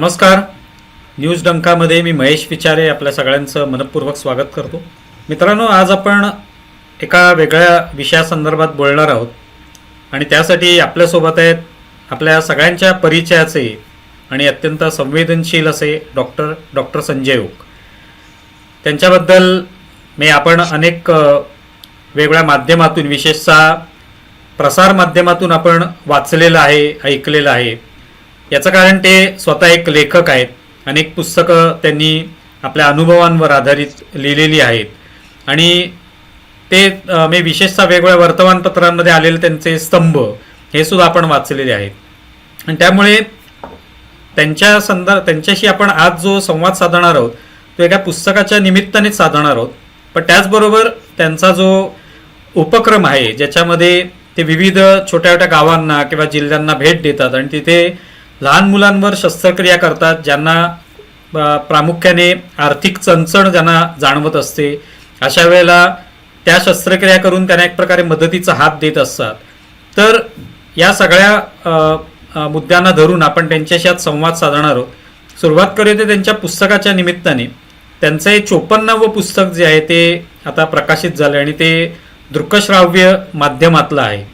नमस्कार. न्यूज डंकामध्ये मी महेश विचारे आपल्या सगळ्यांचं मनपूर्वक स्वागत करतो. मित्रांनो, आज आपण एका वेगळ्या विषयासंदर्भात बोलणार आहोत आणि त्यासाठी आपल्यासोबत आहेत आपल्या सगळ्यांच्या परिचयाचे आणि अत्यंत संवेदनशील असे डॉक्टर संजय ओक. त्यांच्याबद्दल आपण अनेक वेगळ्या माध्यमातून, विशेषतः प्रसार माध्यमातून आपण वाचलेलं आहे, ऐकलेलं आहे. याचं कारण ते स्वतः एक लेखक आहेत. अनेक पुस्तकं त्यांनी आपल्या अनुभवांवर आधारित लिहिलेली आहेत आणि ते मी विशेषतः वेगवेगळ्या वर्तमानपत्रांमध्ये आलेले त्यांचे स्तंभ हे सुद्धा आपण वाचलेले आहेत. आणि त्यामुळे त्यांच्याशी आपण आज जो संवाद साधणार आहोत तो एका पुस्तकाच्या निमित्तानेच साधणार आहोत. पण त्याचबरोबर त्यांचा जो उपक्रम आहे, ज्याच्यामध्ये ते विविध छोट्या छोट्या गावांना किंवा जिल्ह्यांना भेट देतात आणि तिथे लहान मुलांवर शस्त्रक्रिया करतात, ज्यांना प्रामुख्याने आर्थिक चणचण ज्यांना जाणवत असते, अशा वेळेला त्या शस्त्रक्रिया करून त्यांना एक प्रकारे मदतीचा हात देत असतात. तर या सगळ्या मुद्द्यांना धरून आपण त्यांच्याशी आज संवाद साधणार आहोत. सुरुवात करूया त्यांच्या पुस्तकाच्या निमित्ताने. त्यांचं हे 54वं पुस्तक जे आहे ते आता प्रकाशित झालं आणि ते दृकश्राव्य माध्यमातलं आहे.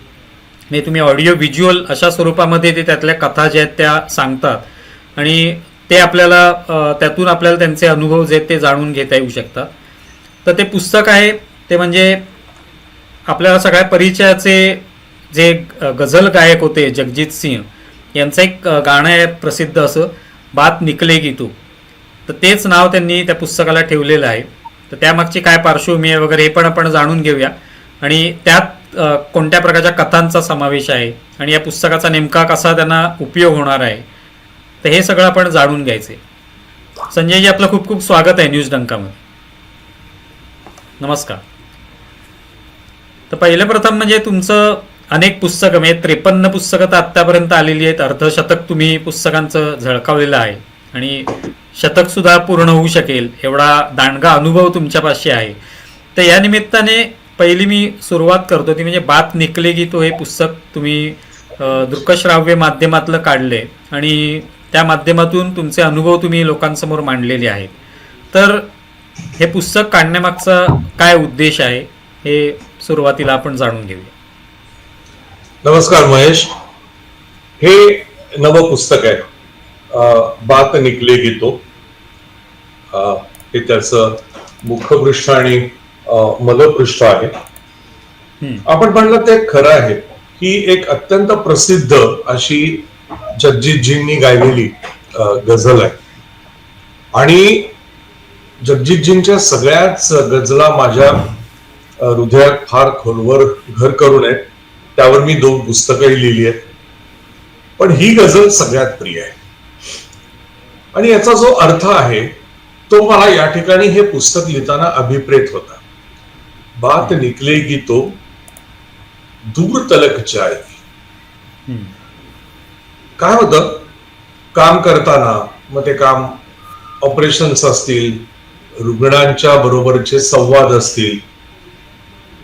म्हणजे तुम्ही ऑडिओ व्हिज्युअल अशा स्वरूपामध्ये ते त्यातल्या कथा ज्या आहेत त्या सांगतात आणि ते आपल्याला त्यातून आपल्याला त्यांचे अनुभव जे आहेत ते जाणून घेता येऊ शकतात. तर ते पुस्तक आहे ते म्हणजे आपल्याला सगळ्या परिचयाचे जे गझल गायक होते जगजीत सिंह यांचं एक गाणं आहे प्रसिद्ध असं, बात निकलेगी तू. तर तेच नाव त्यांनी त्या पुस्तकाला ठेवलेलं आहे. तर त्यामागची काय पार्श्वभूमी आहे वगैरे हे पण आपण जाणून घेऊया आणि त्यात कोणत्या प्रकारच्या कथांचा समावेश आहे आणि या पुस्तकाचा नेमका कसा त्यांना उपयोग होणार आहे, तर हे सगळं आपण जाणून घ्यायचे. संजयजी, आपलं खूप खूप स्वागत आहे न्यूज डंकामध्ये. नमस्कार. तर पहिलं प्रथम म्हणजे तुमचं अनेक पुस्तकं म्हणजे 53 पुस्तकं तर आत्तापर्यंत आलेली आहेत. अर्धशतक तुम्ही पुस्तकांचं झळकावलेलं आहे आणि शतकसुद्धा पूर्ण होऊ शकेल एवढा दांडगा अनुभव तुमच्यापाशी आहे. तर या निमित्ताने पहिली मी सुरुवात करतो ती म्हणजे बात निकलेगी तो हे पुस्तक तुम्ही दृकश्राव्य माध्यमातलं काढले आणि त्या माध्यमातून तुमचे अनुभव तुम्ही लोकांसमोर मांडलेले आहेत. तर हे पुस्तक काढण्यामागचा काय उद्देश आहे हे सुरुवातीला आपण जाणून घेऊया. नमस्कार महेश. हे नवं पुस्तक आहे बात निकलेगी तो. हे त्याचं मुखपृष्ठ आणि मधपृष्ठ आहे. आपण म्हणलं ते खरं आहे की एक अत्यंत प्रसिद्ध अशी जगजीतजींनी गायलेली गझल आहे आणि जगजीतजींच्या सगळ्याच गझला माझ्या हृदयात फार खोलवर घर करून आहेत. त्यावर मी 2 पुस्तकंही लिहिली आहेत. पण ही गझल सगळ्यात प्रिय आहे आणि याचा जो अर्थ आहे तो मला या ठिकाणी हे पुस्तक लिहिताना अभिप्रेत होता. बात निकलेगी तो दूर तलक जाएगी. काय होतं, काम करताना मग ते काम ऑपरेशन्स असतील, रुग्णांच्या बरोबरचे संवाद असतील,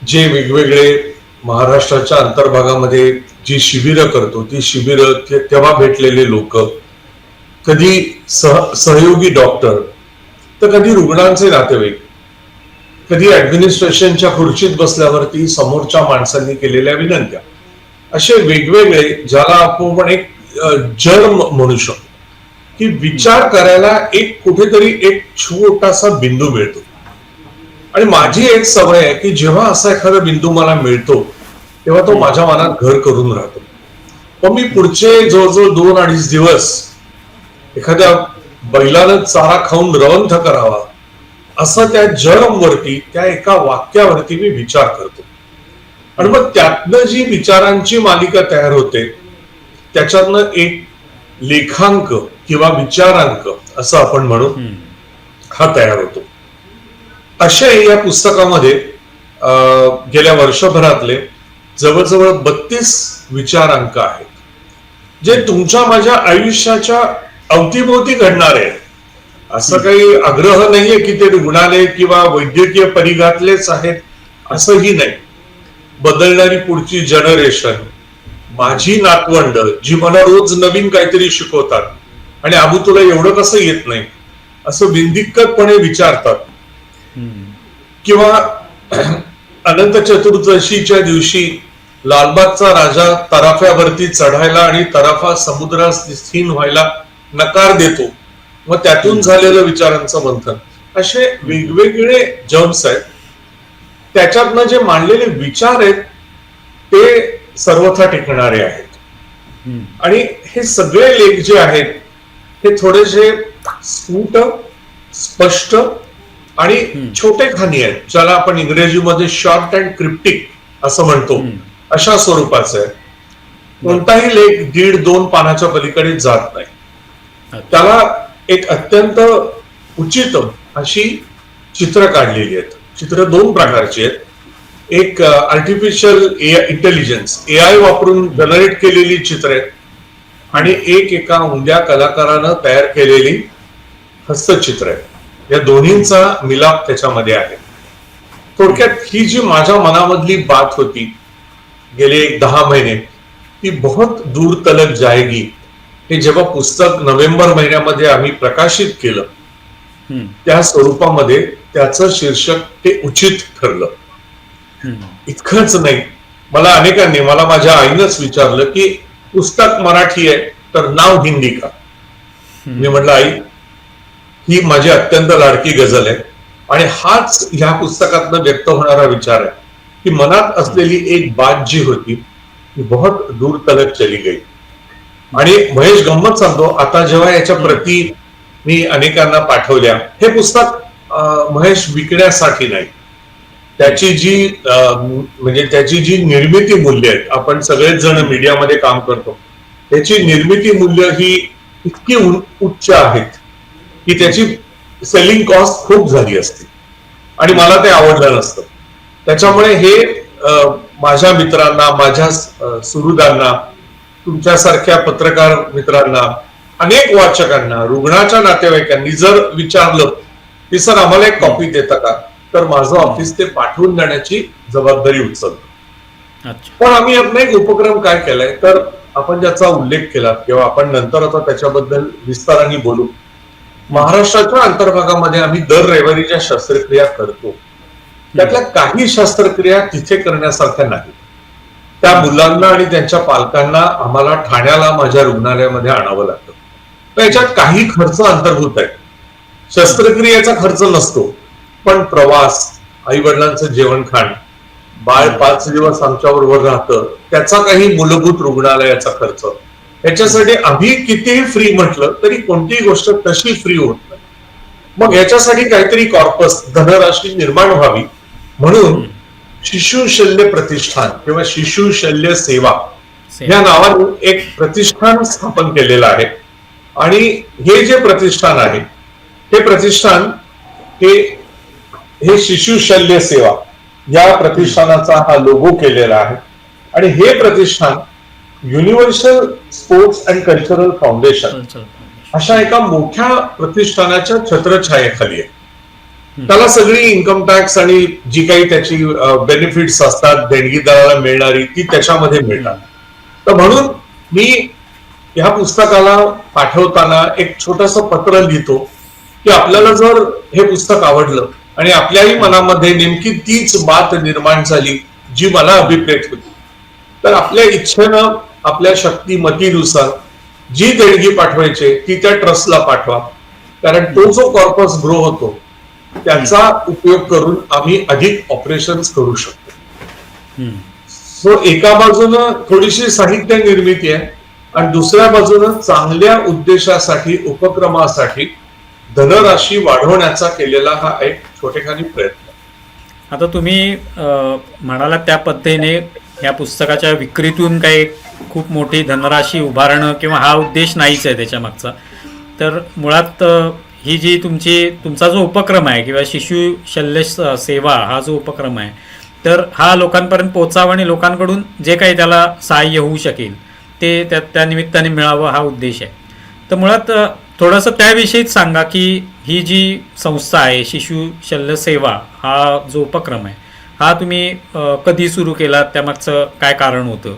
जे वेगवेगळे महाराष्ट्राच्या अंतर्भागामध्ये जी शिबिरं करतो ती शिबिरं, तेव्हा भेटलेले लोक, कधी सहयोगी डॉक्टर तर कधी रुग्णांचे नातेवाईक, कधी ऍडमिनिस्ट्रेशनच्या खुर्चीत बसल्यावरती समोरच्या माणसांनी केलेल्या विनंत्या, असे वेगवेगळे ज्याला आपण एक जर्म म्हणू शकतो की विचार करायला एक कुठेतरी एक छोटासा बिंदू मिळतो. आणि माझी एक सवय आहे की जेव्हा असा एखादा बिंदू मला मिळतो तेव्हा तो माझ्या मनात घर करून राहतो. पण मी पुढचे जवळजवळ 2-2.5 दिवस एखाद्या बैलानं चारा खाऊन रवंथ करावा असं त्या जर्मवरती, त्या एका वाक्यावरती मी विचार करतो आणि मग त्यातनं जी विचारांची मालिका तयार होते त्याच्यातनं एक लेखांक किंवा विचारांक असं आपण म्हणू हा तयार होतो. अशा या पुस्तकामध्ये गेल्या वर्षभरातले जवळजवळ 32 विचारांक आहेत जे तुमच्या माझ्या आयुष्याच्या अवतीभोवती घडणार आहे. असं काही आग्रह नाहीये की ते रुग्णालय किंवा वैद्यकीय परिघातलेच आहेत असंही नाही. बदलणारी पुढची जनरेशन, माझी नातवंड जी मला रोज नवीन काहीतरी शिकवतात आणि आबू तुला एवढं कसं येत नाही असं बिनदिक्कतपणे विचारतात. किंवा अनंत चतुर्दशीच्या दिवशी लालबागचा राजा तराफ्यावरती चढायला आणि तराफा समुद्रात स्थीन व्हायला नकार देतो, मग त्यातून झालेलं विचारांचं मंथन, असे वेगवेगळे जम्स आहेत. त्याच्यातनं जे मांडलेले विचार आहेत ते सर्वथा टिकणारे आहेत. आणि हे सगळे लेख जे आहेत हे थोडेसे स्फुट, स्पष्ट आणि छोटे खाणी आहेत, ज्याला आपण इंग्रजीमध्ये शॉर्ट अँड क्रिप्टिक असं म्हणतो, अशा स्वरूपाचं आहे. कोणताही लेख 1.5-2 पानाच्या पलीकडे जात नाही. त्याला एक अत्यंत उचित अशी चित्र काढलेली आहेत. चित्र 2 प्रकारची आहेत. एक आर्टिफिशियल इंटेलिजन्स AI वापरून जनरेट केलेली चित्र आहेत आणि एका उमद्या कलाकारानं तयार केलेली हस्तचित्र आहे. या दोन्हींचा मिलाप त्याच्यामध्ये आहे. थोडक्यात ही जी माझ्या मनामधली बात होती गेले 10 महिने, ती बहुत दूर तलक जाएगी, हे जेव्हा पुस्तक नोव्हेंबर महिन्यामध्ये आम्ही प्रकाशित केलं त्या स्वरूपामध्ये त्याचं शीर्षक ते उचित ठरलं. इतकंच नाही, मला अनेकांनी, मला माझ्या आईनंच विचारलं की पुस्तक मराठी आहे तर नाव हिंदी का. मी म्हटलं, आई, ही माझी अत्यंत लाडकी गझल आहे आणि हाच ह्या पुस्तकातनं व्यक्त होणारा विचार आहे की मनात असलेली एक बात जी होती ती बहुत दूर तलक चली गई. आणि महेश, गंमत सांगतो, आता जेव्हा याच्या प्रती मी अनेकांना पाठवल्या, हे पुस्तक महेश विकण्यासाठी नाही, त्याची जी निर्मिती मूल्य आहेत, आपण सगळेच जण मीडियामध्ये काम करतो, त्याची निर्मिती मूल्य ही इतकी उच्च आहेत की त्याची सेलिंग कॉस्ट खूप झाली असती आणि मला ते आवडलं नसतं. त्याच्यामुळे हे माझ्या मित्रांना, माझ्या सुहृदांना, तुमच्यासारख्या पत्रकार मित्रांना, अनेक वाचकांना, रुग्णाच्या नातेवाईकांनी जर विचारलं की सर आम्हाला एक कॉपी देता का, तर माझं ऑफिस ते पाठवून देण्याची जबाबदारी उचलतं. पण आम्ही आपला एक उपक्रम काय केलाय, तर आपण ज्याचा उल्लेख केला किंवा आपण नंतर आता त्याच्याबद्दल विस्ताराने बोलू. महाराष्ट्राच्या अंतर्भागामध्ये आम्ही दर रविवारी ज्या शस्त्रक्रिया करतो त्यातल्या काही शस्त्रक्रिया तिथे करण्यासारख्या नाही. त्या मुलांना आणि त्यांच्या पालकांना आम्हाला ठाण्याला माझ्या रुग्णालयामध्ये आणावं लागतं. तर याच्यात काही खर्च अंतर्भूत आहे. शस्त्रक्रियेचा खर्च नसतो, पण प्रवास, आई वडिलांचं जेवण खाण, बाळ 5 दिवस आमच्या बरोबर राहतं, त्याचा काही मूलभूत रुग्णालयाचा खर्च, याच्यासाठी आम्ही कितीही फ्री म्हटलं तरी कोणतीही गोष्ट तशी फ्री होत नाही. मग याच्यासाठी काहीतरी कॉर्पस, धनराशी निर्माण व्हावी म्हणून शिशु शल्य प्रतिष्ठान किंवा शिशु शल्य सेवा या नावाने एक प्रतिष्ठान स्थापन केलेलं आहे. आणि हे जे प्रतिष्ठान आहे, हे प्रतिष्ठान हे शिशु शल्य सेवा या प्रतिष्ठानाचा हा लोगो केलेला आहे. आणि हे प्रतिष्ठान universal sports and cultural foundation अशा एका मोठ्या प्रतिष्ठानाच्या छत्रछायेखाली आहे. त्याला सगळी इन्कम टॅक्स आणि जी काही त्याची बेनिफिट्स असतात, देणगीदाराला मिळणारी, ती त्याच्यामध्ये मिळतात. तर म्हणून मी ह्या पुस्तकाला पाठवताना एक छोटस पत्र लिहितो की आपल्याला जर हे पुस्तक आवडलं आणि आपल्याही मनामध्ये नेमकी तीच बात निर्माण झाली जी मला अभिप्रेत होती, तर आपल्या इच्छेनं, आपल्या शक्तिमतीनुसार जी देणगी पाठवायची ती त्या ट्रस्टला पाठवा. कारण तो जो कॉर्पस ग्रो होतो त्याचा उपयोग करून आम्ही अधिक ऑपरेशन्स करू शकतो. सो एका बाजूनं थोडीशी साहित्य निर्मिती आहे आणि दुसऱ्या बाजूनं चांगल्या उद्देशासाठी, उपक्रमासाठी धनराशी वाढवण्याचा केलेला हा एक छोटेखानी प्रयत्न. आता तुम्ही म्हणाला त्या पद्धतीने या पुस्तकाच्या विक्रीतून काही खूप मोठी धनराशी उभारणं किंवा हा उद्देश नाहीच आहे त्याच्या मागचा. तर मुळात ही जी तुमचा जो उपक्रम आहे किंवा शिशु शल्य सेवा हा जो उपक्रम आहे, तर हा लोकांपर्यंत पोहोचावा आणि लोकांकडून जे काही त्याला सहाय्य होऊ शकेल ते त्या निमित्ताने मिळावं हा उद्देश आहे. तर मुळात थोडंसं त्याविषयीच सांगा की ही जी संस्था आहे शिशु शल्य सेवा हा जो उपक्रम आहे हा तुम्ही कधी सुरू केला, त्यामागचं काय कारण होतं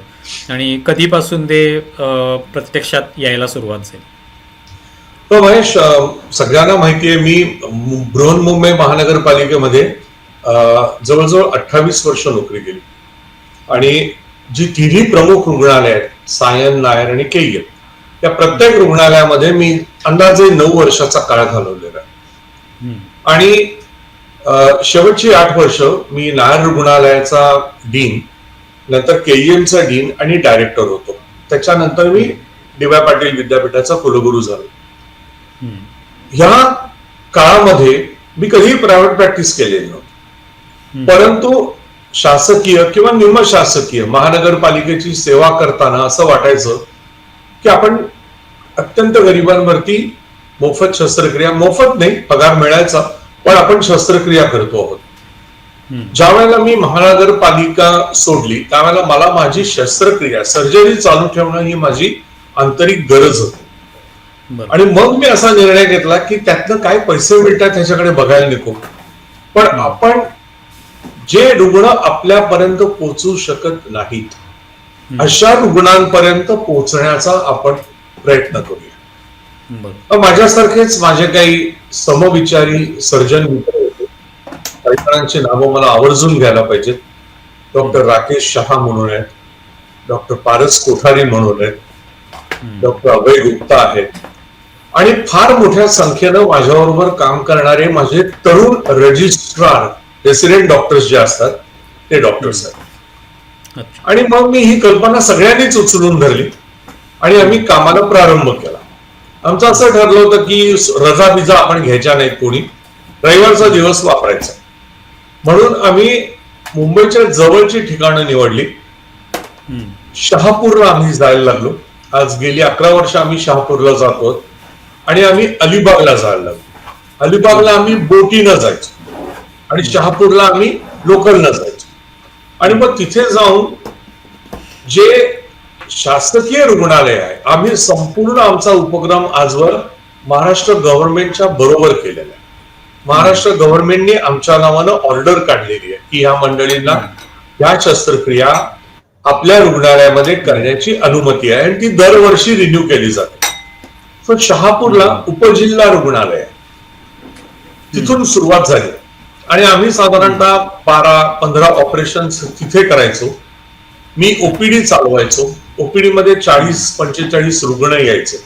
आणि कधीपासून ते प्रत्यक्षात यायला सुरुवात झाली? तर महेश, सगळ्यांना माहितीये मी बृहन्मुंबई महानगरपालिकेमध्ये जवळजवळ 28 वर्ष नोकरी केली आणि जी तिन्ही प्रमुख रुग्णालय आहेत, सायन, नायर आणि केईएम, त्या प्रत्येक रुग्णालयामध्ये मी अंदाजे 9 वर्षाचा काळ घालवलेला आहे. आणि शेवटची 8 वर्ष मी नायर रुग्णालयाचा डीन, नंतर केईएमचा डीन आणि डायरेक्टर होतो. त्याच्यानंतर मी डी.वाय. पाटील विद्यापीठाचा कुलगुरू झालो. ह्या काळामध्ये मी कधीही प्रायव्हेट प्रॅक्टिस केलेली नव्हती, परंतु शासकीय किंवा निमशासकीय महानगरपालिकेची सेवा करताना असं वाटायचं की आपण अत्यंत गरिबांवरती मोफत शस्त्रक्रिया, मोफत नाही, पगार मिळायचा, पण आपण शस्त्रक्रिया करतो आहोत. ज्या वेळेला मी महानगरपालिका सोडली त्यावेळेला मला माझी शस्त्रक्रिया, सर्जरी चालू ठेवणं ही माझी आंतरिक गरज होती. आणि मग मी असा निर्णय घेतला की त्यातनं काय पैसे मिळतात ह्याच्याकडे बघायला नको, पण आपण जे रुग्ण आपल्यापर्यंत पोहोचू शकत नाहीत अशा रुग्णांपर्यंत पोहोचण्याचा आपण प्रयत्न करूया. माझ्यासारखेच माझे काही समविचारी सर्जन मित्र होते, काही जणांची नावं मला आवर्जून घ्यायला पाहिजेत. डॉक्टर राकेश शहा म्हणून आहेत, डॉक्टर पारस कोठारी म्हणून आहेत, डॉक्टर अभय गुप्ता आहेत, आणि फार मोठ्या संख्येनं माझ्याबरोबर काम करणारे माझे तरुण रजिस्ट्रार, रेसिडेंट डॉक्टर्स जे असतात ते डॉक्टर्स आहेत. आणि मग मी ही कल्पना सगळ्यांनीच उचलून धरली आणि आम्ही कामाला प्रारंभ केला. आमचं असं ठरलं होतं की रजा बिजा आपण घ्यायच्या नाहीत, कोणी रविवारचा दिवस वापरायचा, म्हणून आम्ही मुंबईच्या जवळची ठिकाणं निवडली. शहापूरला आम्ही जायला लागलो. आज गेली 11 वर्ष आम्ही शहापूरला जातो आणि आम्ही अलिबागला जायला लागलो. अलिबागला आम्ही बोटीनं जायचो आणि शहापूरला आम्ही लोकलनं जायचो. आणि मग तिथे जाऊन जे शासकीय रुग्णालय आहे, आम्ही संपूर्ण आमचा उपक्रम आजवर महाराष्ट्र गव्हर्नमेंटच्या बरोबर केलेला आहे. महाराष्ट्र गव्हर्नमेंटने आमच्या नावानं ऑर्डर काढलेली आहे की ह्या मंडळींना ह्या शस्त्रक्रिया आपल्या रुग्णालयामध्ये करण्याची अनुमती आहे आणि ती दरवर्षी रिन्यू केली जाते. पण शहापूरला उपजिल्हा रुग्णालय आहे, तिथून सुरुवात झाली आणि आम्ही साधारणतः 12-15 ऑपरेशन तिथे करायचो. मी ओपीडी चालवायचो. ओपीडी मध्ये 40-45 रुग्ण यायचे.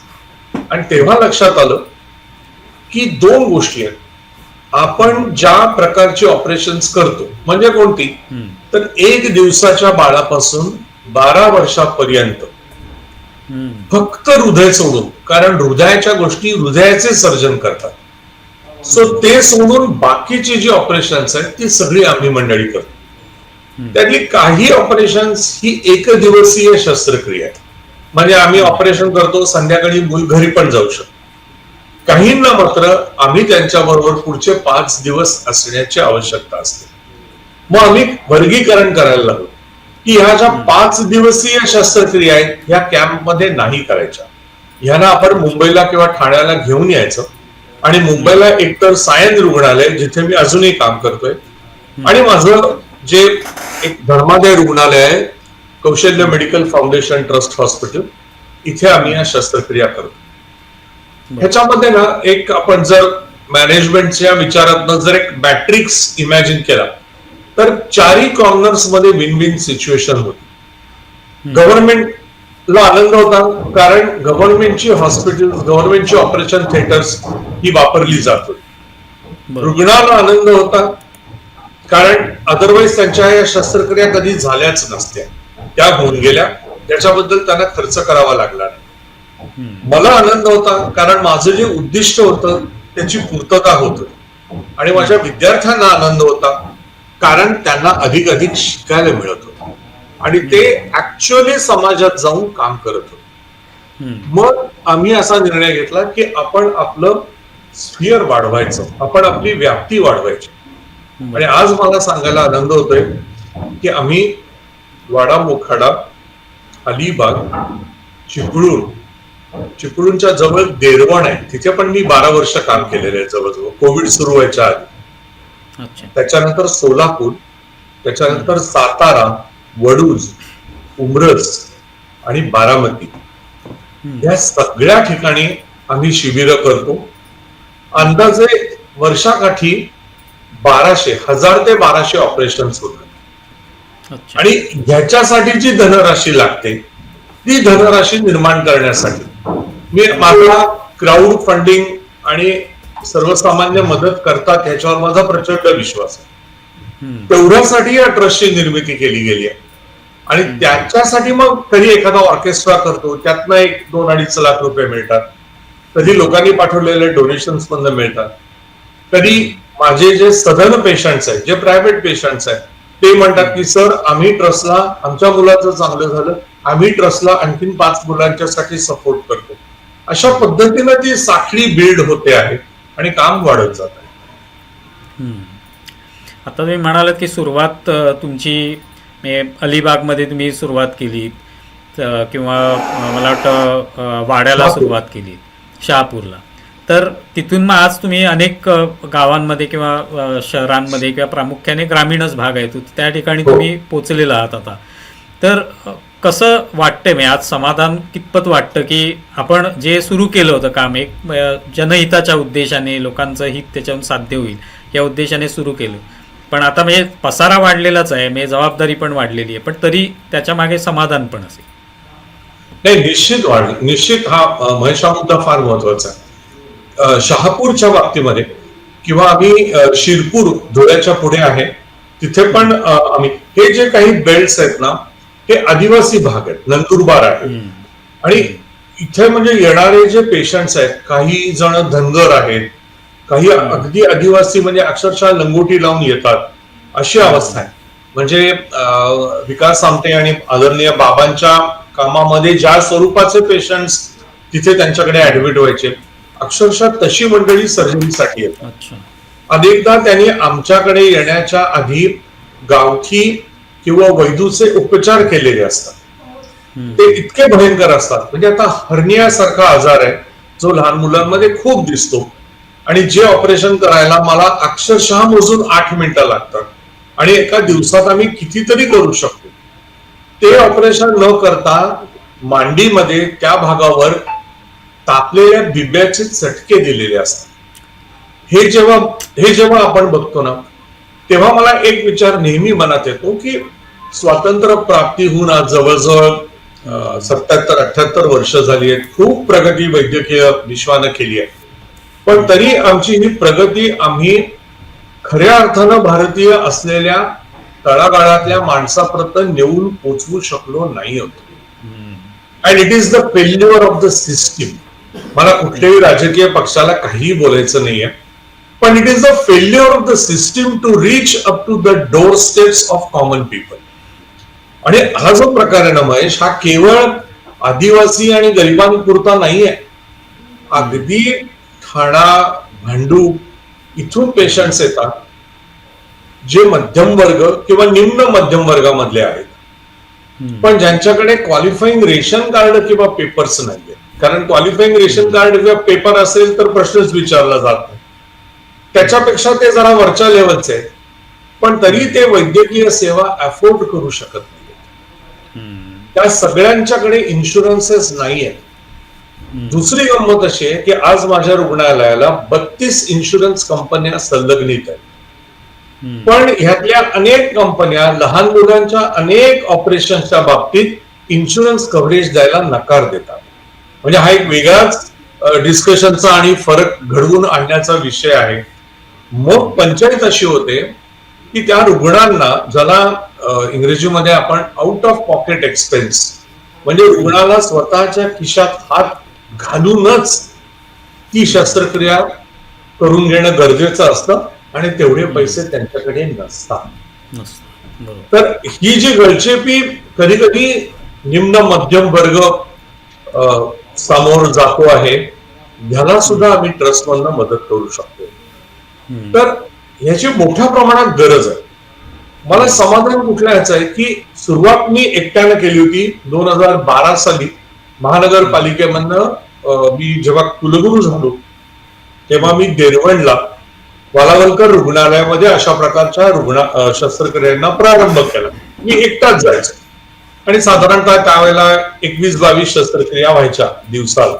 आणि तेव्हा लक्षात आलं की 2 गोष्टी आहेत. आपण ज्या प्रकारची ऑपरेशन्स करतो, म्हणजे कोणती, तर 1 दिवसाच्या बाळापासून 12 वर्षापर्यंत फक्त हृदय सोडून, कारण हृदयाच्या गोष्टी हृदयाचे सर्जन करतात, सो ते सोडून बाकीची जी ऑपरेशन्स आहेत ती सगळी आम्ही मंडळी करतो. त्यातली काही ऑपरेशन्स ही 1 दिवसीय शस्त्रक्रिया आहे, म्हणजे आम्ही ऑपरेशन करतो, संध्याकाळी मूल घरी पण जाऊ शकतो. काहींना मात्र आम्ही त्यांच्याबरोबर पुढचे 5 दिवस असण्याची आवश्यकता असते. मग आम्ही वर्गीकरण करायला लागलो की ह्या ज्या 5 दिवसीय शस्त्रक्रिया आहेत ह्या कॅम्पमध्ये नाही करायच्या. ह्यांना आपण मुंबईला किंवा ठाण्याला घेऊन यायचं आणि मुंबईला एकतर सायन रुग्णालय, जिथे मी अजूनही काम करतोय, आणि माझं जे एक धर्मादाय रुग्णालय आहे, कौशल्य मेडिकल फाउंडेशन ट्रस्ट हॉस्पिटल, इथे आम्ही या शस्त्रक्रिया करतो. ह्याच्यामध्ये ना एक आपण जर मॅनेजमेंटच्या विचारातनं जर एक मॅट्रिक्स इमॅजिन केला तर 4ही कॉर्नर्स मध्ये विन विन सिच्युएशन होती. गव्हर्नमेंटला आनंद होता कारण गव्हर्नमेंटची हॉस्पिटल, गव्हर्नमेंटची ऑपरेशन थिएटर्स ही वापरली जात होती. रुग्णाला आनंद होता कारण अदरवाईज त्यांच्या या शस्त्रक्रिया कधी झाल्याच नसत्या, त्या होऊन गेल्या, त्याच्याबद्दल त्यांना खर्च करावा लागला नाही. मला आनंद होता कारण माझं जे उद्दिष्ट होतं त्याची पूर्तता होत, आणि माझ्या विद्यार्थ्यांना आनंद होता कारण त्यांना अधिक शिकायला मिळत होतं आणि ते ऍक्च्युअली समाजात जाऊन काम करत होते. मग आम्ही असा निर्णय घेतला की आपण आपलं स्फिअर वाढवायचं, आपण आपली व्याप्ती वाढवायची. आणि आज मला सांगायला आनंद होतोय की आम्ही वाडा मोखाडा, अलिबाग, चिपळूणच्या जवळ देरवण आहे, तिथे पण मी 12 वर्ष काम केलेलं आहे जवळजवळ, कोविड सुरू व्हायच्या आधी. त्याच्यानंतर सोलापूर, त्याच्यानंतर सातारा, वडूज, उमरस आणि बारामती, या सगळ्या ठिकाणी आम्ही शिबिरं करतो. अंदाजे वर्षाकाठी 1000 ते 1200 ऑपरेशन्स होतात. अच्छा. आणि ह्याच्यासाठी जी धनराशी लागते ती धनराशी निर्माण करण्यासाठी मी माझा क्राऊड फंडिंग आणि सर्वसामान्य मदत करतात ह्याच्यावर माझा प्रचंड विश्वास आहे. तेवढ्यासाठी या ट्रस्टची निर्मिती केली गेली आहे. आणि त्याच्यासाठी मग कधी एखादा ऑर्केस्ट्रा करतो, त्यातनं 1-2-2.5 लाख रुपये मिळतात. कधी लोकांनी पाठवलेले डोनेशन्स मधून मिळतात. कधी माझे जे सदन पेशंट्स आहेत, जे प्रायव्हेट पेशंट्स आहेत, ते म्हणतात की सर आम्ही ट्रस्टला, आमच्या मुलाचं चांगलं झालं, आम्ही ट्रस्टला आणखीन 5 मुलांच्यासाठी सपोर्ट करतो. अशा पद्धतीनं ती साखळी बिल्ड होते आहे आणि काम वाढत जात आहे. आता तुम्ही म्हणालात की सुरुवात तुमची अलिबागमध्ये तुम्ही सुरुवात केली, किंवा मला वाटतं वाड्याला सुरुवात केली, शहापूरला. तर तिथून मग आज तुम्ही अनेक गावांमध्ये किंवा शहरांमध्ये किंवा प्रामुख्याने ग्रामीणच भाग आहे, त्या ठिकाणी तुम्ही पोचलेला आहात आता. तर कसं वाटतंय, मी आज समाधान कितपत वाटतं की आपण जे सुरू केलं होतं काम, एक जनहिताच्या उद्देशाने, लोकांचं हित त्याच्यातून साध्य होईल या उद्देशाने सुरू केलं, पण आता म्हणजे पसारा वाढलेलाच आहे, म्हणजे जबाबदारी पण वाढलेली आहे, पण तरी त्याच्या मागे समाधान पण असेल? नाही, निश्चित हा महेश हा मुद्दा फार महत्वाचा आहे. शहापूरच्या बाबतीमध्ये किंवा आम्ही शिरपूर धुळ्याच्या पुढे आहे तिथे पण आम्ही हे जे काही बेल्ट्स आहेत ना, हे आदिवासी भाग आहेत, नंदुरबार आहे. आणि इथे म्हणजे येणारे जे पेशंट्स आहेत, काही जण धनगर आहेत, काही अगदी आदिवासी, म्हणजे अक्षरशः लंगोटी लावून येतात अशी अवस्था आहे. म्हणजे विकास आमटे आणि आदरणीय बाबांच्या कामामध्ये ज्या स्वरूपाचे पेशंट्स तिथे त्यांच्याकडे ऍडमिट व्हायचे, अक्षरशः तशी मंडळी सर्जरीसाठी येतात. अनेकदा त्यांनी आमच्याकडे येण्याच्या आधी गावठी किंवा वैद्यूचे उपचार केलेले असतात. ते इतके भयंकर असतात, म्हणजे आता हर्नियासारखा आजार आहे जो लहान मुलांमध्ये खूप दिसतो, आणि जे ऑपरेशन करायला मला अक्षरशः मोजून 8 मिनिटं लागतात, आणि एका दिवसात आम्ही कितीतरी करू शकतो. ते ऑपरेशन न करता मांडीमध्ये त्या भागावर तापलेल्या बिब्याचे चटके दिलेले असतात. हे जेव्हा आपण बघतो ना, तेव्हा मला एक विचार नेहमी मनात येतो की स्वातंत्र्य प्राप्ती होऊन आज जवळजवळ 77-78 वर्ष झाली आहेत. खूप प्रगती वैद्यकीय विश्वानं केली आहे, पण तरी आमची ही प्रगती आम्ही खऱ्या अर्थानं भारतीय असलेल्या तळागाळातल्या माणसापर्यंत नेऊन पोचवू शकलो नाही होतो. And it is the failure of the system. मला कुठल्याही राजकीय पक्षाला काही बोलायचं नाहीये, पण it is the failure of the system to reach up to the door steps of common people. आणि हा जो प्रकार आहे ना महेश, हा केवळ आदिवासी आणि गरिबांपुरता नाहीये. अगदी ठाणा, भांडूप इथून पेशंट्स येतात जे मध्यम वर्ग किंवा निम्न मध्यम वर्गामधले आहेत, पण ज्यांच्याकडे क्वालिफाईंग रेशन कार्ड किंवा पेपर्स नाहीये. कारण क्वालिफाईंग रेशन कार्ड किंवा पेपर असेल तर प्रश्नच विचारला जात नाही. त्याच्यापेक्षा ते जरा वरच्या लेवलचे आहेत, पण तरी ते वैद्यकीय सेवा अफोर्ड करू शकत नाही. त्या सगळ्यांच्याकडे इन्शुरन्सेस नाही आहेत. दुसरी गंमत अशी आहे की आज माझ्या रुग्णालयाला 32 इन्शुरन्स कंपन्या संलग्नित आहेत, पण ह्यातल्या अनेक कंपन्या लहान मुलांच्या अनेक ऑपरेशनच्या बाबतीत इन्शुरन्स कव्हरेज द्यायला नकार देतात. म्हणजे हा एक वेगळाच डिस्कशनचा आणि फरक घडवून आणण्याचा विषय आहे. मग पंचायत अशी होते की त्या रुग्णांना, ज्याला इंग्रजीमध्ये आपण आउट ऑफ पॉकेट एक्सपेन्स, म्हणजे रुग्णाला स्वतःच्या खिशात हात घालूनच ती शस्त्रक्रिया करून घेणं गरजेचं असतं, आणि तेवढे पैसे त्यांच्याकडे नसतात. तर ही जी गळचेपी कधी कधी निम्न मध्यम वर्ग समोर जातो आहे, ह्याला सुद्धा आम्ही ट्रस्ट मधनं मदत करू शकतो. तर ह्याची मोठ्या प्रमाणात गरज आहे. मला समाधान कुठल्या ह्याचं आहे की सुरुवात मी एकट्यानं केली होती. 2012 साली महानगरपालिकेमधनं मी जेव्हा कुलगुरू झालो तेव्हा मी देरवणला वालावलकर रुग्णालयामध्ये अशा प्रकारच्या शस्त्रक्रियांना प्रारंभ केला. मी एकटाच जायचो, आणि साधारणतः त्यावेळेला 21-22 शस्त्रक्रिया व्हायच्या दिवसाला.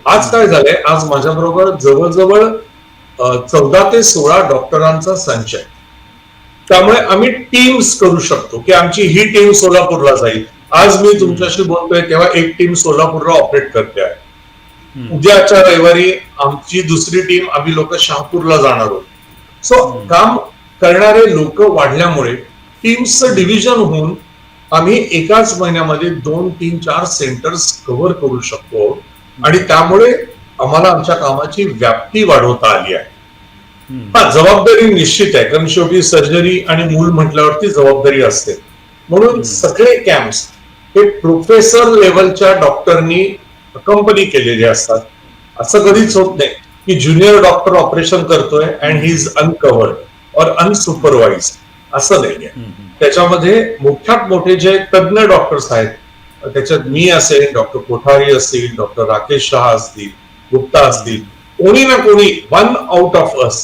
आज काय झालंय, आज माझ्याबरोबर जवळजवळ 14 ते 16 डॉक्टरांचा संच आहे. त्यामुळे आम्ही टीम्स करू शकतो की आमची ही टीम सोलापूरला जाईल. आज मी तुमच्याशी बोलतोय तेव्हा एक टीम सोलापूरला ऑपरेट करते आहे. उद्याच्या रविवारी आमची दुसरी टीम, आम्ही लोक शहापूरला जाणार आहोत. सो काम करणारे लोक वाढल्यामुळे टीम्सचं डिव्हिजन होऊन आम्ही एकाच महिन्यामध्ये 2, 3, 4 सेंटर्स कव्हर करू शकतो आणि त्यामुळे आम्हाला आमच्या कामाची व्याप्ती वाढवता आली आहे. हा, जबाबदारी निश्चित आहे, कारण शेवटी सर्जरी आणि मूल म्हटल्यावरती जबाबदारी असते. म्हणून सगळे कॅम्प्स हे प्रोफेसर लेवलच्या डॉक्टरनी कंपनी केलेले असतात. असं कधीच होत नाही की ज्युनियर डॉक्टर ऑपरेशन करतोय अँड ही इज अनकव्हर्ड और अनसुपरवाइज, असं नाहीये. त्याच्यामध्ये मोठ्यात मोठे जे तज्ञ डॉक्टर्स आहेत, त्याच्यात मी असेल, डॉक्टर कोठारी असतील, डॉक्टर राकेश शहा असतील, गुप्ता असतील, कोणी ना कोणी, one out of us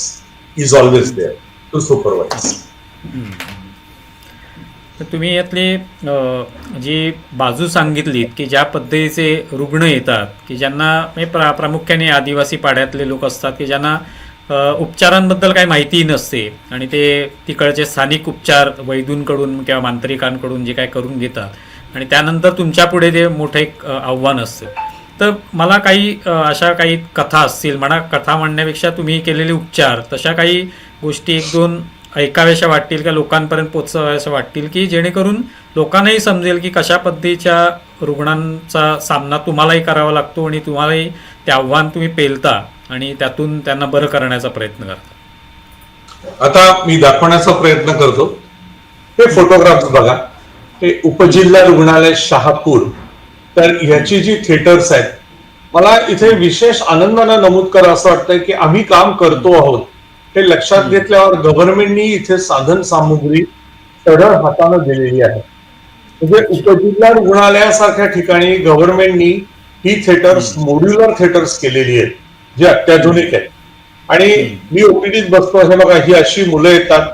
is always there to supervise. तुम्ही यातली जी बाजू सांगितलीत की ज्या पद्धतीचे रुग्ण येतात की ज्यांना म्हणजे प्रामुख्याने आदिवासी पाड्यातले लोक असतात की ज्यांना उपचारांबद्दल काही माहिती नसते आणि ते तिकडचे स्थानिक उपचार वैद्यूंकडून किंवा मांत्रिकांकडून जे काय करून घेतात आणि त्यानंतर तुमच्या पुढे ते मोठं एक आव्हान असतं. तर मला काही अशा काही कथा असतील, म्हणा कथा म्हणण्यापेक्षा तुम्ही केलेले उपचार, तशा काही गोष्टी 1-2 ऐकाव्याशा वाटतील का लोकांपर्यंत पोचवाव्याशा वाटतील की जेणेकरून लोकांनाही समजेल की कशा पद्धतीच्या रुग्णांचा सामना तुम्हालाही करावा लागतो आणि तुम्हालाही ते आव्हान तुम्ही पेलता आणि त्यातून त्यांना बरं करण्याचा प्रयत्न करता. आता मी दाखवण्याचा प्रयत्न करतो. हे फोटोग्राफ्स बघा, हे उपजिल्हा रुग्णालय शहापूर. तर ह्याची जी थिएटर्स आहेत, मला इथे विशेष आनंदानं नमूद करा असं वाटतंय की आम्ही काम करतो आहोत हे लक्षात घेतल्यावर गव्हर्नमेंटनी इथे साधन सामुग्री सरळ हाताने दिलेली आहे. म्हणजे उपजिल्हा रुग्णालयासारख्या ठिकाणी गव्हर्नमेंटनी ही थिएटर्स मॉड्युलर थिएटर्स केलेली आहेत, जी अत्याधुनिक आहेत. आणि मी ओपीडीत बसतो, हे बघा, ही अशी मुलं येतात,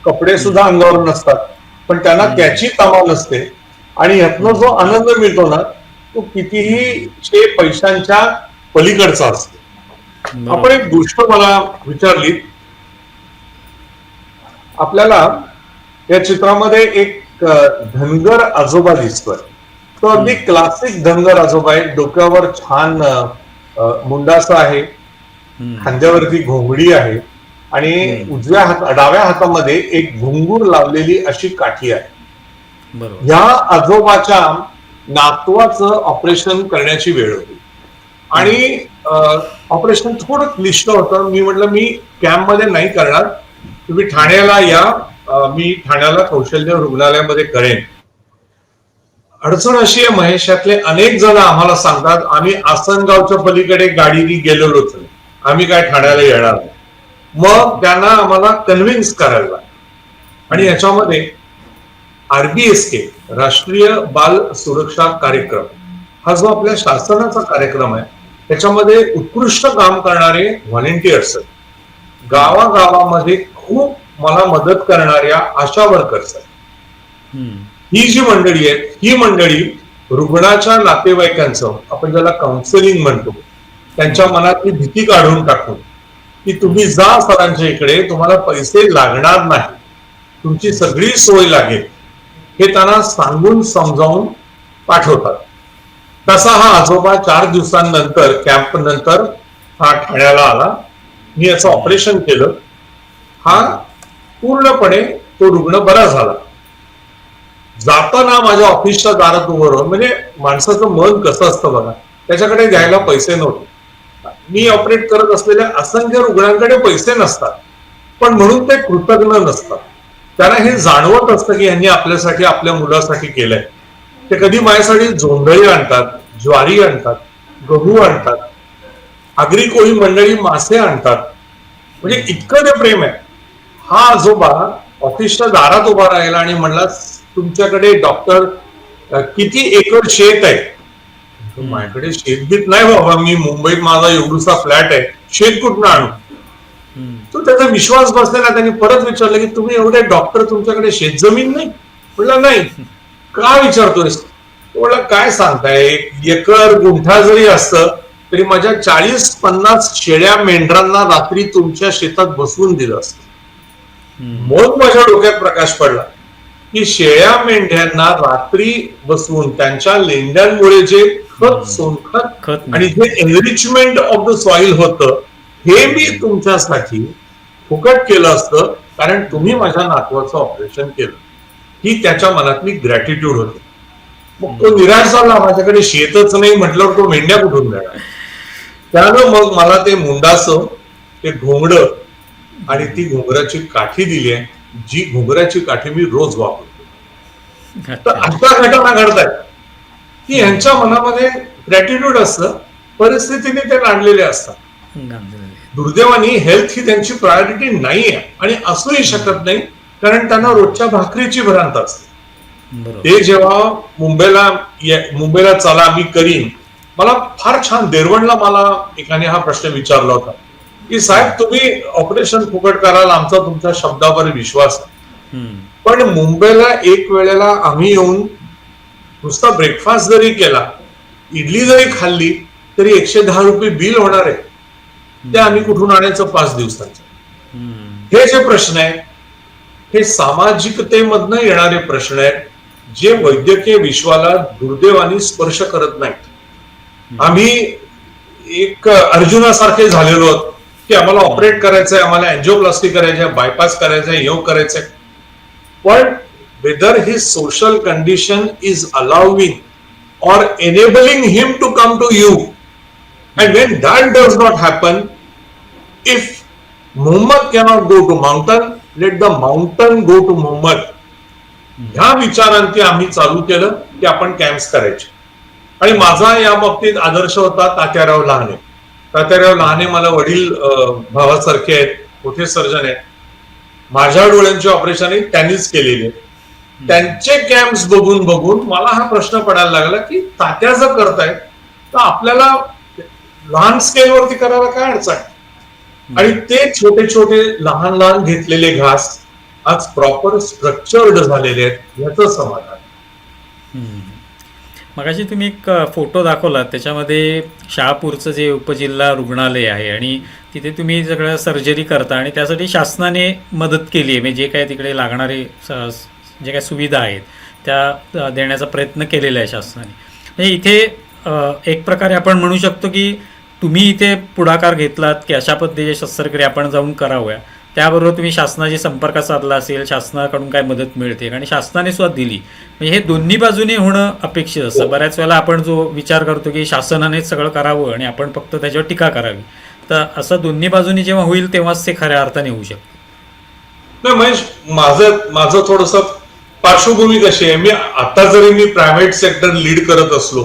कपडे सुद्धा अंगावर नसतात, पण त्यांना त्याची तमा नसते आणि ह्यातनं जो आनंद मिळतो ना, तो कितीही पैशांच्या पलीकडचा असतो. आपण एक गोष्ट मला विचारली, आपल्याला या चित्रामध्ये एक धनगर आजोबा दिसतोय. तो अगदी क्लासिक धनगर आजोबा आहे. डोक्यावर छान मुंडासा आहे, खांद्यावरती घोंगडी आहे आणि डाव्या हातामध्ये एक घुंगूर लावलेली अशी काठी आहे. ह्या आजोबाच्या नातवाचं ऑपरेशन करण्याची वेळ होती आणि ऑपरेशन थोडं क्लिष्ट होतं. मी म्हटलं मी कॅम्पमध्ये नाही करणार, तुम्ही ठाण्याला या, मी ठाण्याला कौशल्य रुग्णालयामध्ये करेन. अडचण अशी आहे, महेशातले अनेक जण आम्हाला सांगतात आम्ही आसनगावच्या पलीकडे गाडीने गेलेलोच नाही, आम्ही काय ठाण्याला येणार नाही. मग त्यांना आम्हाला कन्व्हिन्स करायला, आणि याच्यामध्ये RBSK राष्ट्रीय बाल सुरक्षा कार्यक्रम हा जो आपल्या शासनाचा कार्यक्रम आहे, त्याच्यामध्ये उत्कृष्ट काम करणारे व्हॉलेंटियर्स आहेत. गावागावामध्ये खूप मला मदत करणाऱ्या आशा वर्कर्स आहेत. ही जी मंडळी आहे, ही मंडळी रुग्णाच्या नातेवाईकांचं, आपण ज्याला काउन्सिलिंग म्हणतो, त्यांच्या मनातली भीती काढून टाकून की तुम्ही जा सरांच्या इकडे, तुम्हाला पैसे लागणार नाही, तुमची सगळी सोय लागेल, हे त्यांना सांगून समजावून पाठवतात. तसा हा आजोबा 4 दिवसांनंतर, कॅम्प नंतर हा ठाण्याला आला. मी याचं ऑपरेशन केलं. हा पूर्णपणे तो रुग्ण बरा झाला. जाताना माझ्या ऑफिसच्या दारात उभं राहून, म्हणजे माणसाचं मन कसं असतं बघा, त्याच्याकडे द्यायला पैसे नव्हते. मी ऑपरेट करत असलेल्या असंख्य रुग्णांकडे पैसे नसतात, पण म्हणून ते कृतज्ञ नसतात. त्यांना हे जाणवत असतं की यांनी आपल्यासाठी, आपल्या मुलासाठी केलंय. ते कधी माझ्यासाठी जोंधळी आणतात, ज्वारी आणतात, गहू आणतात, आगरी कोळी मंडळी मासे आणतात. म्हणजे इतकं ते प्रेम आहे. हा आजोबा ऑफिसच्या दारात उभा राहिला आणि म्हणला, तुमच्याकडे डॉक्टर किती एकर शेत आहे? माझ्याकडे शेतबीत नाही बाबा, मी मुंबईत माझा एवढूसा फ्लॅट आहे, शेत कुठनं आणू? तो त्याचा विश्वास बसलेला. त्यांनी परत विचारलं की तुम्ही एवढे डॉक्टर, तुमच्याकडे शेत जमीन नाही? म्हटलं नाही. का विचारतोयस? तो म्हटलं काय सांगताय, एकर गुंठा जरी असतं तरी माझ्या 40-50 शेळ्या मेंढरांना रात्री तुमच्या शेतात बसवून दिलं असतं. मग माझ्या डोक्यात प्रकाश पडला की शेळ्या मेंढ्यांना रात्री बसवून त्यांच्या लेंड्यांमुळे जे खत सोनखत आणि जे एनरिचमेंट ऑफ द सॉइल होतं हे मी तुमच्यासाठी फुकट केलं असतं, कारण तुम्ही माझ्या नातवाचं ऑपरेशन केलं. ही त्याच्या मनातली ग्रॅटिट्यूड होती. मग तो निराश झाला, माझ्याकडे शेतच नाही म्हटल्यावर तो मेंढ्या कुठून देणार. त्यानं मग मला ते मुंडासं, ते घोंगडं आणि ती घुंगराची काठी दिली आहे, जी घुंगराची काठी मी रोज वापरतो. तर अशा घटना घडतात की यांच्या मनामध्ये ग्रॅटिट्यूड असतं, परिस्थितीने ते नांदलेले असतात. दुर्दैवाने हेल्थ ही त्यांची प्रायोरिटी नाही आहे आणि असूही शकत नाही, कारण त्यांना रोजच्या भाकरीची भ्रांत असते. ते जेव्हा मुंबईला चला मी करीन, मला फार छान देरवणला मला एकाने हा प्रश्न विचारला होता की साहेब तुम्ही ऑपरेशन फुकट कराल, आमचा तुमच्या शब्दावर विश्वास आहे, पण मुंबईला एक वेळेला आम्ही येऊन नुसता ब्रेकफास्ट जरी केला, इडली जरी खाल्ली तरी 110 रुपये बिल होणार आहे. ते आम्ही कुठून आणायचं 5 दिवसांचं? हे जे प्रश्न आहेत हे सामाजिकतेमधनं येणारे प्रश्न आहेत, जे वैद्यकीय विश्वाला दुर्दैवाने स्पर्श करत नाहीत. आम्ही एक अर्जुनासारखे झालेलो आहोत की आम्हाला ऑपरेट करायचंय, आम्हाला एन्जिओप्लास्टी करायचंय, बायपास करायचंय, योग करायचंय, पण whether his social condition is allowing or enabling him to come to you, and when that does not happen, if Muhammad cannot go to mountain, let the mountain go to Muhammad. ह्या विचारांती आम्ही चालू केलं की आपण camps करायचे. आणि माझा या बाबतीत आदर्श होता तात्याराव लहाने. तात्याराव लहाने मला वडील भावासारखे आहेत, मोठे सर्जन आहेत. माझ्या डोळ्यांची ऑपरेशन त्यांनीच केलेली आहे. त्यांचे कॅम्प्स बघून बघून मला हा प्रश्न पडायला लागला की तात्या जर करतायत तर आपल्याला लहान स्केलवरती करायला काय अडचण. आणि ते छोटे छोटे लहान लहान घेतलेले घास आज प्रॉपर स्ट्रक्चर्ड झालेले आहेत, याचं समाधान. मगाशी तुम्ही एक फोटो दाखवला, त्याच्यामध्ये शहापूरचं जे उपजिल्हा रुग्णालय आहे आणि तिथे तुम्ही सगळं सर्जरी करता आणि त्यासाठी शासनाने मदत केली आहे. म्हणजे जे काय तिकडे लागणारे जे काही सुविधा आहेत त्या देण्याचा प्रयत्न केलेला आहे शासनाने. म्हणजे इथे एक प्रकारे आपण म्हणू शकतो की तुम्ही इथे पुढाकार घेतलात की अशा पद्धतीच्या शस्त्रक्रिया आपण जाऊन कराव्या. त्याबरोबर तुम्ही शासनाशी संपर्क साधला असेल, शासनाकडून काय मदत मिळते आणि शासनाने सुद्धा दिली. म्हणजे हे दोन्ही बाजूने होणं अपेक्षित असतं. बऱ्याच वेळेला आपण जो विचार करतो की शासनानेच सगळं करावं आणि आपण फक्त त्याच्यावर टीका करावी, तर असं दोन्ही बाजूनी जेव्हा होईल तेव्हाच ते खऱ्या अर्थाने होऊ शकतं. नाही महेश, माझं थोडस पार्श्वभूमी कशी आहे, मी आता जरी मी प्रायव्हेट सेक्टर लीड करत असलो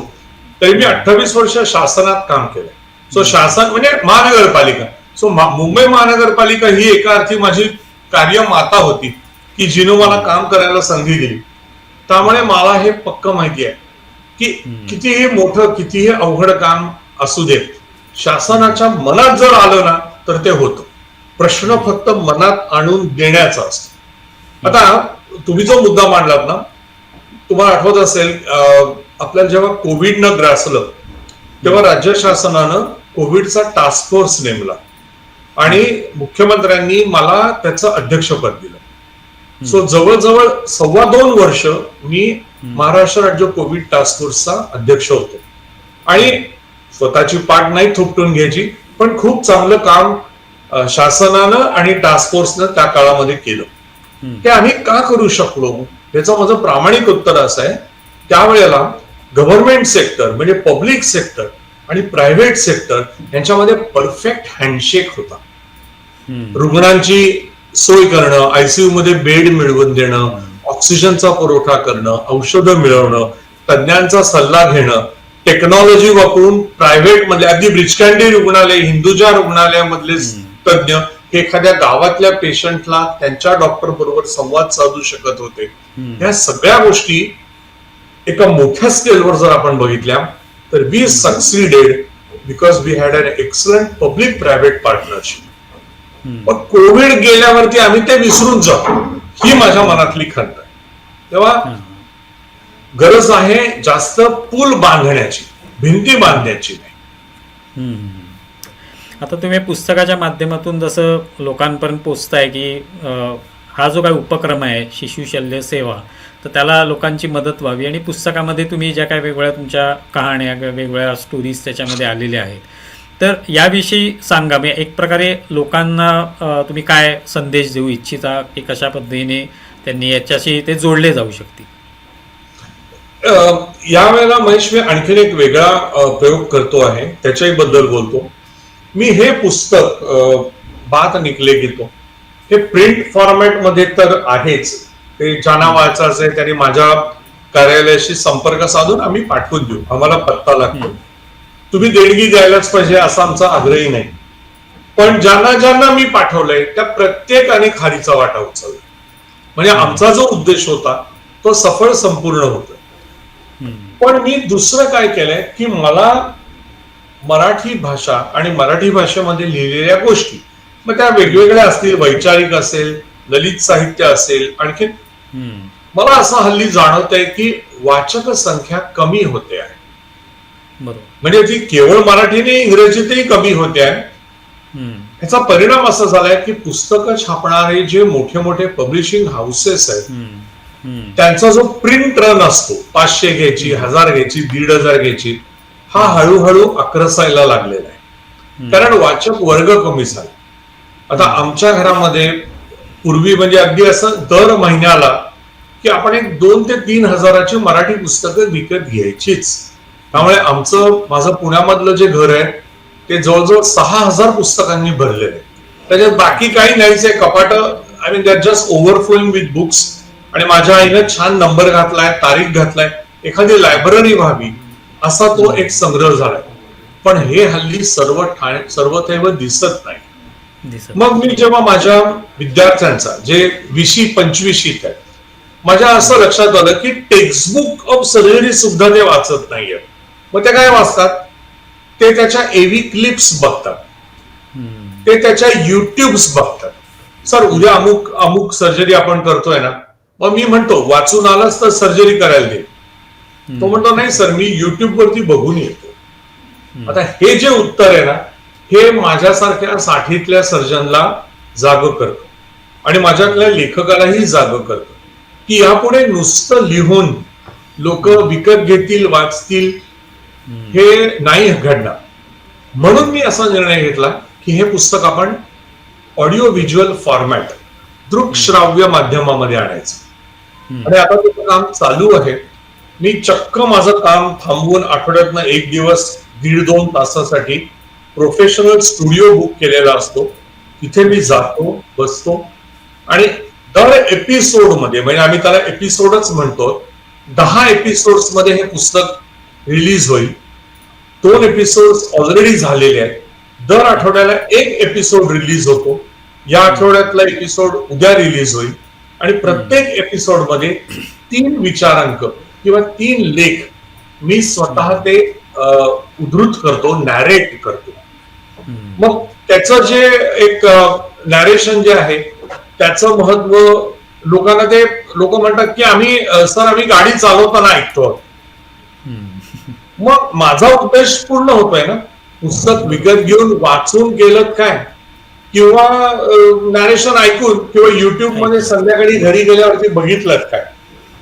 तरी मी 28 वर्ष शासनात काम केलंय. सो शासन म्हणजे महानगरपालिका, सो मुंबई महानगरपालिका ही एका अर्थी माझी कार्यमाता होती की जिनं मला काम करायला संधी दिली. त्यामुळे मला हे पक्क माहिती आहे की कितीही मोठं कितीही अवघड काम असू देत, शासनाच्या मनात जर आलं ना तर ते होतं. प्रश्न फक्त मनात आणून देण्याचा असतो. आता तुम्ही जो मुद्दा मांडलात ना, तुम्हाला आठवत असेल आपल्याला जेव्हा कोविडनं ग्रासलं तेव्हा राज्य शासनानं कोविडचा टास्क फोर्स नेमला आणि मुख्यमंत्र्यांनी मला त्याचं अध्यक्षपद दिलं. सो जवळजवळ 2.25 वर्ष मी महाराष्ट्र राज्य कोविड टास्क फोर्सचा अध्यक्ष होतो. आणि स्वतःची पाठ नाही थोपटून घ्यायची, पण खूप चांगलं काम शासनानं आणि टास्क फोर्सनं त्या काळामध्ये केलं. ते आम्ही का करू शकलो याचं माझं प्रामाणिक उत्तर असं आहे, त्यावेळेला गव्हर्नमेंट सेक्टर म्हणजे पब्लिक सेक्टर आणि प्रायव्हेट सेक्टर यांच्यामध्ये परफेक्ट हँडशेक होता. रुग्णांची सोय करणं, आयसीयू मध्ये बेड मिळवून देणं, ऑक्सिजनचा पुरवठा करणं, औषधं मिळवणं, तज्ञांचा सल्ला घेणं, टेक्नॉलॉजी वापरून प्रायव्हेट मधले अगदी ब्रिचकँडी रुग्णालय, हिंदुजा रुग्णालयामधले तज्ञ हे एखाद्या गावातल्या पेशंटला त्यांच्या डॉक्टर बरोबर संवाद साधू शकत होते. या सगळ्या गोष्टी एका मोठ्या स्केलवर जर आपण बघितल्या तर we succeeded because we had an excellent public private partnership. पण कोविड गेल्यावरती आम्ही ते विसरून जातो, ही माझ्या मनातली खंत आहे. तेव्हा गरज आहे जास्त पूल बांधण्याची, भिंती बांधण्याची नाही. आता तुम्ही पुस्तकाच्या माध्यमातून जसं लोकांपर्यंत पोचताय की हा जो काही उपक्रम आहे शिशुशल्य सेवा, तर त्याला लोकांची मदत व्हावी, आणि पुस्तकामध्ये तुम्ही ज्या काही वेगवेगळ्या तुमच्या कहाण्या किंवा वेगवेगळ्या स्टोरीज त्याच्यामध्ये आलेल्या आहेत, तर याविषयी सांगा. म्हणजे एक प्रकारे लोकांना तुम्ही काय संदेश देऊ इच्छिता की कशा पद्धतीने त्यांनी याच्याशी ते जोडले जाऊ शकतील? यावेळेला महेश मी आणखीन एक वेगळा प्रयोग करतो आहे, त्याच्याही बद्दल बोलतो. मी हे पुस्तक बात निकले घेतो, हे प्रिंट फॉर्मॅट मध्ये तर आहेच. ते ज्यांना वाचायचं असेल त्यांनी माझ्या कार्यालयाशी संपर्क साधून आम्ही पाठवून देऊ, आम्हाला पत्ता लागतो. तुम्ही देणगी द्यायलाच पाहिजे असा आमचा आग्रही नाही, पण ज्यांना ज्यांना मी पाठवलंय त्या प्रत्येकाने खारीचा वाटा उचलला. म्हणजे आमचा जो उद्देश होता तो सफळ संपूर्ण होतो. पण मी दुसरं काय केलंय की मला मराठी भाषा आणि मराठी भाषेमध्ये लिहिलेल्या गोष्टी, मग त्या वेगवेगळ्या असतील, वैचारिक असेल, ललित साहित्य असेल, आणखी मला असं हल्ली जाणवत आहे की वाचक संख्या कमी होते आहे. म्हणजे ती केवळ मराठीने इंग्रजीतही कमी होते आहे. ह्याचा परिणाम असा झालाय की पुस्तकं छापणारे जे मोठे मोठे पब्लिशिंग हाऊसेस आहेत त्यांचा जो प्रिंट रन असतो 500 घ्यायची, 1000 घ्यायची, 1500 घ्यायची, हा हळूहळू आक्रसायला लागलेला आहे. कारण वाचक वर्ग कमी झाला. आता आमच्या घरामध्ये पूर्वी म्हणजे अगदी असं दर महिन्याला की आपण एक 2 ते 3 हजाराची मराठी पुस्तकं विकत घ्यायचीच. त्यामुळे माझं पुण्यामधलं जे घर आहे ते जवळजवळ 6000 पुस्तकांनी भरलेलं आहे. त्याच्यात बाकी काही नाहीच आहे. कपाट I mean that just overflowing with books. आणि माझ्या आईनं छान नंबर घातलाय, तारीख घातलाय, एखादी लायब्ररी व्हावी असा तो एक संग्रह झालाय. पण हे हल्ली सर्वथैव दिसत नाही. मग मी जेव्हा माझ्या विद्यार्थ्यांचा जे 20-25 आहेत, माझ्या असं लक्षात आलं की टेक्स्टबुक ऑफ सर्जरी सुद्धा ते वाचत नाहीये. मग ते काय वाचतात? ते त्याच्या एव्ही क्लिप्स बघतात, ते त्याच्या युट्यूब्स बघतात. सर उद्या अमुक सर्जरी आपण करतोय ना, मग मी म्हणतो वाचून आलास तर सर्जरी करायला दे. तो म्हणतो नाही सर मी युट्यूब वरती बघून येतो. आता हे जे उत्तर आहे ना, हे माझ्यासारख्या 60तल्या सर्जनला जाग करतो आणि माझ्यातल्या लेखकालाही जाग करतो की यापुढे नुसतं लिहून लोक विकत घेतील, वाचतील हे नाही घडणार. म्हणून मी असा निर्णय घेतला की हे पुस्तक आपण ऑडिओ व्हिज्युअल फॉर्मॅट, दृकश्राव्य माध्यमामध्ये आणायचं. आणि आता त्याचं काम चालू आहे. मी चक्क माझं काम थांबवून आठवड्यातनं 1 दिवस 1.5-2 तासासाठी प्रोफेशनल स्टुडिओ बुक केलेला असतो. तिथे मी जातो, बसतो आणि दर एपिसोड मध्ये, म्हणजे आम्ही त्याला एपिसोडच म्हणतो, 10 एपिसोड्स मध्ये हे पुस्तक रिलीज होईल. 2 एपिसोड ऑलरेडी झालेले आहेत. दर आठवड्याला 1 एपिसोड रिलीज होतो. या आठवड्यातला एपिसोड उद्या रिलीज होईल आणि प्रत्येक एपिसोड मध्ये 3 विचारांक किंवा 3 लेख मी स्वतः ते उद्धृत करतो, नॅरेट करतो. मग त्याचं जे एक नॅरेशन जे आहे त्याचं महत्व लोकांना, ते लोक म्हणतात की आम्ही गाडी चालवताना ऐकतो. मग माझा उद्देश पूर्ण होतोय ना. पुस्तक विकत घेऊन वाचून केलं काय, किंवा नॅरेशन ऐकून, किंवा युट्यूब मध्ये संध्याकाळी घरी गेल्यावरती बघितलं काय.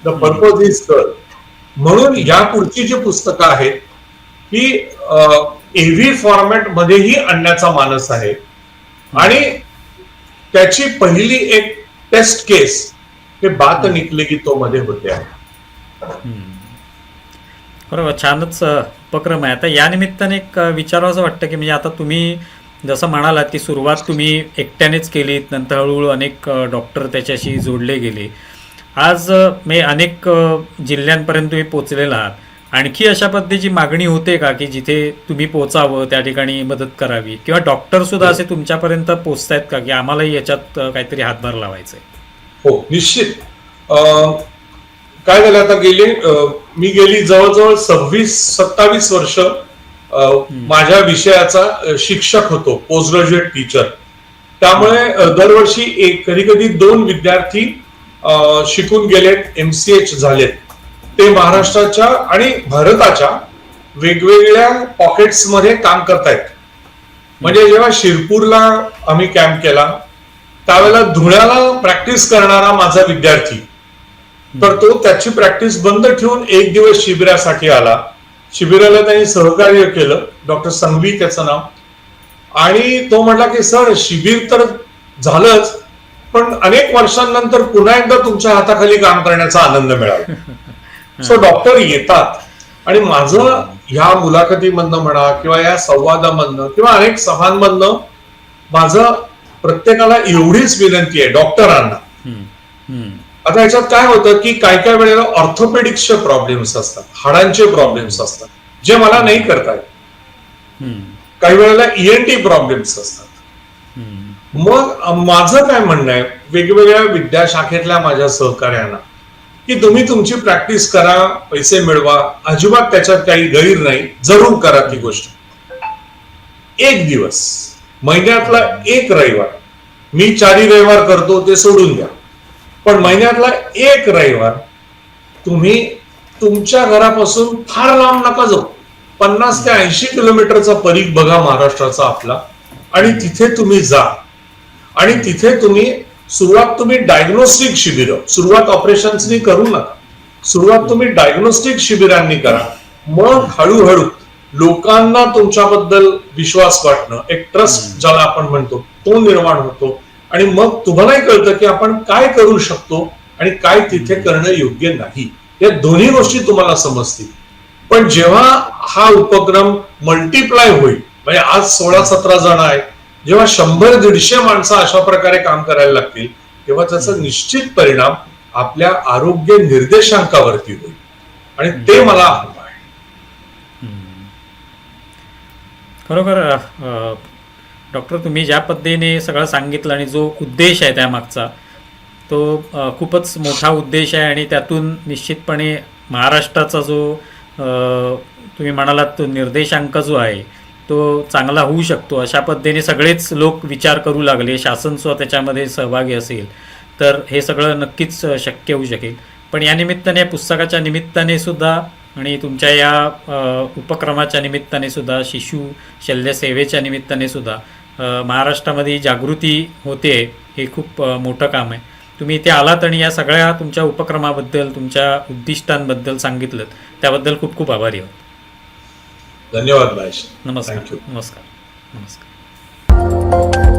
द पर्पज इज तर. म्हणून या पुढची जी पुस्तकं आहेत ही एव्ही फॉर्मॅट मध्येही आणण्याचा मानस आहे. आणि त्याची पहिली एक टेस्ट केस हे बात निकले की तो मध्ये होते आहे. बरोबर, छानच उपक्रम आहे. आता या निमित्ताने एक विचारावं असं वाटतं की म्हणजे आता तुम्ही जसं म्हणालात की सुरुवात तुम्ही एकट्यानेच केलीत, नंतर हळूहळू अनेक डॉक्टर त्याच्याशी जोडले गेले. आज मी अनेक जिल्ह्यांपर्यंत तुम्ही पोचलेला आहात. आणखी अशा पद्धतीची मागणी होते का की जिथे तुम्ही पोचावं, त्या ठिकाणी मदत करावी, किंवा डॉक्टर सुद्धा असे तुमच्यापर्यंत पोचतायत का की आम्हालाही याच्यात काहीतरी हातभार लावायचा आहे? हो, निश्चित. काय झालं, आता मी गेली जवळजवळ 26-27 वर्ष माझ्या विषयाचा शिक्षक होतो, पोस्ट ग्रॅज्युएट टीचर. त्यामुळे दरवर्षी कधी कधी 2 विद्यार्थी शिकून गेलेत, MCH झालेत. ते महाराष्ट्राच्या आणि भारताच्या वेगवेगळ्या पॉकेट्समध्ये काम करतायत. म्हणजे जेव्हा शिरपूरला आम्ही कॅम्प केला त्यावेळेला धुळ्याला प्रॅक्टिस करणारा माझा विद्यार्थी, तर तो त्याची प्रॅक्टिस बंद ठेवून एक दिवस शिबिरासाठी आला. शिबिराला त्यांनी सहकार्य केलं, डॉक्टर संघवी त्याचं नाव, आणि तो म्हटला की सर शिबिर तर झालंच, पण अनेक वर्षांनंतर पुन्हा एकदा तुमच्या हाताखाली काम करण्याचा आनंद मिळाला. सो डॉक्टर येतात आणि माझं ह्या मुलाखतीमधनं म्हणा किंवा या संवादामधनं किंवा अनेक सभांमधनं माझं प्रत्येकाला एवढीच विनंती आहे डॉक्टरांना. आता याच्यात काय होतं की काय काय वेळेला ऑर्थोपेडिक्सचे प्रॉब्लेम्स असतात, हाडांचे प्रॉब्लेम्स असतात जे मला नाही करता येत. काही वेळेला ENT प्रॉब्लेम्स असतात. मग माझं काय म्हणणं आहे वेगवेगळ्या विद्याशाखेतल्या माझ्या सहकार्यांना की तुम्ही तुमची प्रॅक्टिस करा, पैसे मिळवा, अजिबात त्याच्यात काही गैर नाही, जरूर करा ती गोष्ट. एक दिवस महिन्यातला एक रविवार, मी 4 रविवार करतो ते सोडून द्या, पण महिन्यातला एक रविवार तुम्ही तुमच्या घरापासून फार लांब नका जाऊ, 50 ते 80 किलोमीटरचा परीघ बघा महाराष्ट्राचा आपला, आणि तिथे तुम्ही जा. आणि तिथे तुम्ही डायग्नोस्टिक शिबिर, सुरुवात ऑपरेशन्सनी करू नका, सुरुवात तुम्ही डायग्नोस्टिक शिबिरांनी करा. मग हळूहळू लोकांना तुमच्याबद्दल विश्वास वाटणं, एक ट्रस्ट ज्याला आपण म्हणतो, तो निर्माण होतो. आणि मग तुम्हालाही कळतं की आपण काय करू शकतो आणि काय तिथे करणं योग्य नाही. या दोन्ही गोष्टी तुम्हाला समजतील. पण जेव्हा हा उपक्रम मल्टिप्लाय होईल, म्हणजे आज 16-17 जण आहेत, जेव्हा 100-150 माणसं अशा प्रकारे काम करायला लागतील तेव्हा त्याचा निश्चित परिणाम आपल्या आरोग्य निर्देशांकावरती होईल, आणि ते मला हवं आहे. खरोखर डॉक्टर, तुम्ही ज्या पद्धतीने सगळं सांगितलं आणि जो उद्देश आहे त्यामागचा तो खूपच मोठा उद्देश आहे, आणि त्यातून निश्चितपणे महाराष्ट्राचा जो तुम्ही म्हणालात तो निर्देशांक जो आहे तो चांगला होऊ शकतो. अशा पद्धतीने सगळेच लोक विचार करू लागले, शासन सुद्धा त्याच्यामध्ये सहभागी असेल तर हे सगळं नक्कीच शक्य होऊ शकेल. पण या निमित्ताने, पुस्तकाच्या निमित्ताने सुद्धा आणि तुमच्या या उपक्रमाच्या निमित्ताने सुद्धा, शिशु शल्यसेवेच्या निमित्ताने सुद्धा महाराष्ट्रामध्ये जागृती होते, हे खूप मोठं काम आहे. तुम्ही इथे आलात आणि या सगळ्या तुमच्या उपक्रमाबद्दल, तुमच्या उद्दिष्टांबद्दल सांगितलं, त्याबद्दल खूप खूप आभारी आहोत. धन्यवाद महेश. नमस्कार. नमस्कार. नमस्कार.